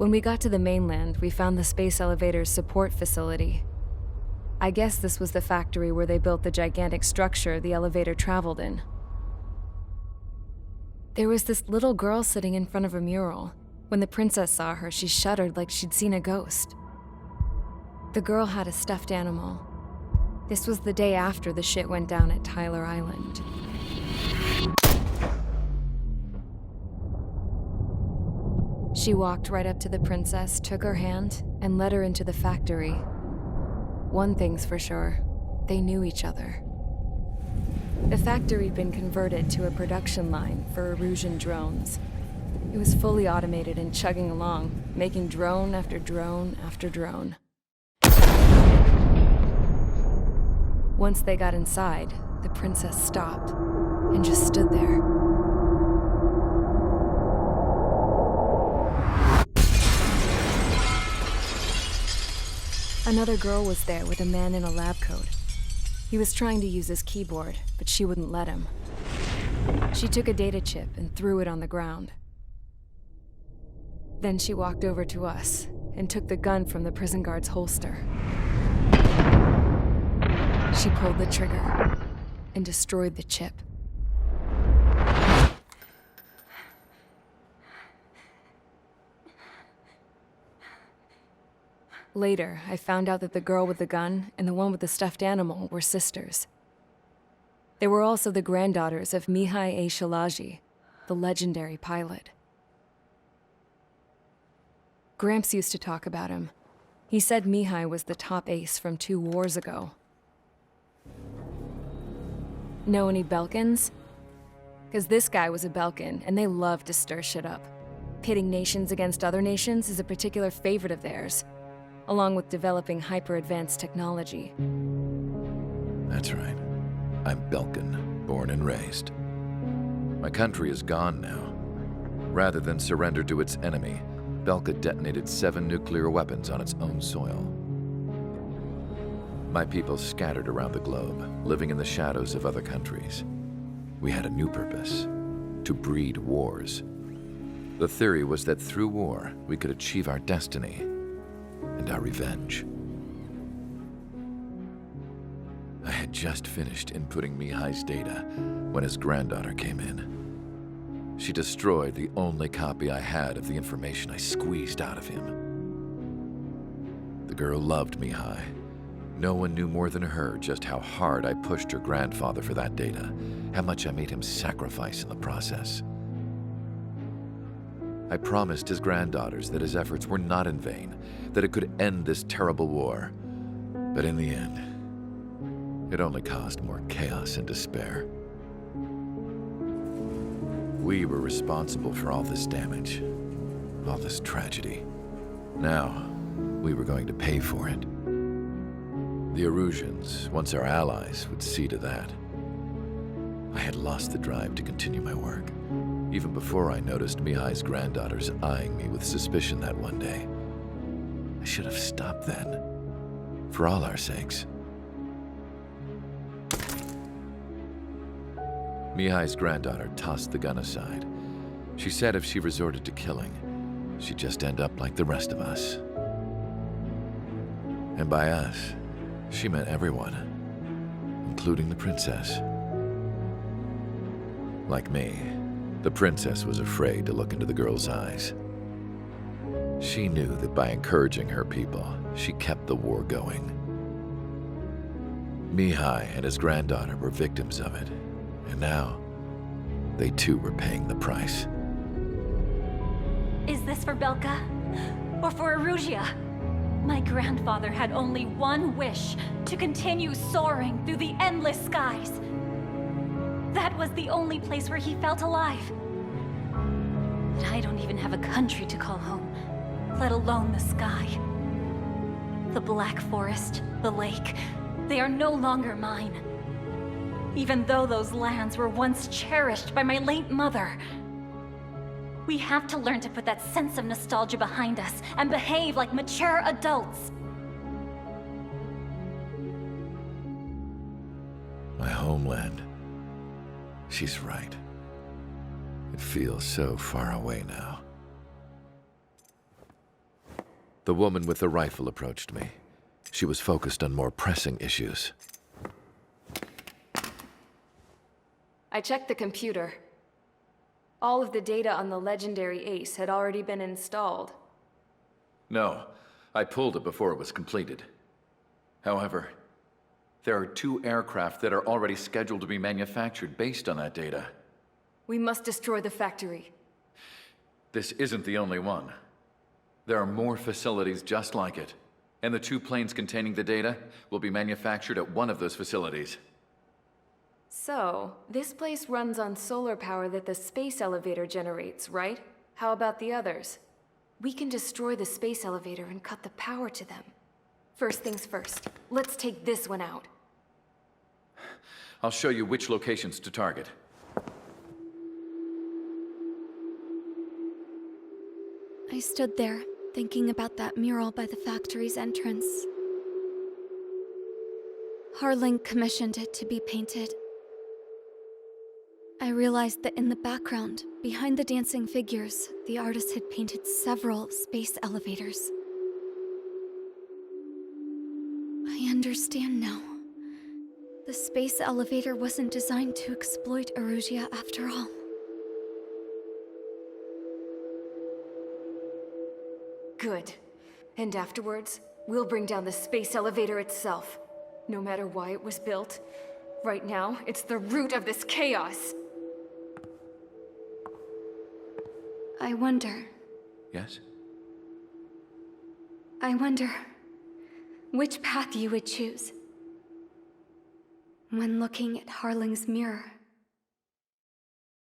When we got to the mainland, we found the space elevator's support facility. I guess this was the factory where they built the gigantic structure the elevator traveled in. There was this little girl sitting in front of a mural. When the princess saw her, she shuddered like she'd seen a ghost. The girl had a stuffed animal. This was the day after the shit went down at Tyler Island. She walked right up to the princess, took her hand, and led her into the factory. One thing's for sure, they knew each other. The factory'd been converted to a production line for Erusian drones. It was fully automated and chugging along, making drone after drone after drone. Once they got inside, the princess stopped and just stood there. Another girl was there with a man in a lab coat. He was trying to use his keyboard, but she wouldn't let him. She took a data chip and threw it on the ground. Then she walked over to us and took the gun from the prison guard's holster. She pulled the trigger and destroyed the chip. Later, I found out that the girl with the gun and the one with the stuffed animal were sisters. They were also the granddaughters of Mihai A. Shalaji, the legendary pilot. Gramps used to talk about him. He said Mihai was the top ace from 2 wars ago. Know any Belkans? Because this guy was a Belkan, and they love to stir shit up. Pitting nations against other nations is a particular favorite of theirs, along with developing hyper-advanced technology. That's right. I'm Belkan, born and raised. My country is gone now. Rather than surrender to its enemy, Belka detonated 7 nuclear weapons on its own soil. My people scattered around the globe, living in the shadows of other countries. We had a new purpose: to breed wars. The theory was that through war, we could achieve our destiny and our revenge. I had just finished inputting Mihai's data when his granddaughter came in. She destroyed the only copy I had of the information I squeezed out of him. The girl loved Mihai. No one knew more than her just how hard I pushed her grandfather for that data, how much I made him sacrifice in the process. I promised his granddaughters that his efforts were not in vain, that it could end this terrible war. But in the end, it only caused more chaos and despair. We were responsible for all this damage, all this tragedy. Now, we were going to pay for it. The Erusians, once our allies, would see to that. I had lost the drive to continue my work, even before I noticed Mihai's granddaughters eyeing me with suspicion that one day. I should have stopped then, for all our sakes. Mihai's granddaughter tossed the gun aside. She said if she resorted to killing, she'd just end up like the rest of us. And by us, she meant everyone, including the princess. Like me, the princess was afraid to look into the girl's eyes. She knew that by encouraging her people, she kept the war going. Mihai and his granddaughter were victims of it, and now, they too were paying the price. Is this for Belka? Or for Erusia? My grandfather had only one wish: to continue soaring through the endless skies. That was the only place where he felt alive. But I don't even have a country to call home, let alone the sky. The Black Forest, the lake, they are no longer mine. Even though those lands were once cherished by my late mother. We have to learn to put that sense of nostalgia behind us and behave like mature adults. My homeland. She's right. It feels so far away now. The woman with the rifle approached me. She was focused on more pressing issues. I checked the computer. All of the data on the legendary Ace had already been installed. No, I pulled it before it was completed. However, there are 2 aircraft that are already scheduled to be manufactured based on that data. We must destroy the factory. This isn't the only one. There are more facilities just like it, and the 2 planes containing the data will be manufactured at one of those facilities. So, this place runs on solar power that the space elevator generates, right? How about the others? We can destroy the space elevator and cut the power to them. First things first, let's take this one out. I'll show you which locations to target. I stood there, thinking about that mural by the factory's entrance. Harling commissioned it to be painted. I realized that in the background, behind the dancing figures, the artist had painted several space elevators. I understand now. The space elevator wasn't designed to exploit Erusia after all. Good. And afterwards, we'll bring down the space elevator itself. No matter why it was built, right now, it's the root of this chaos. I wonder Yes? which path you would choose when looking at Harling's mirror.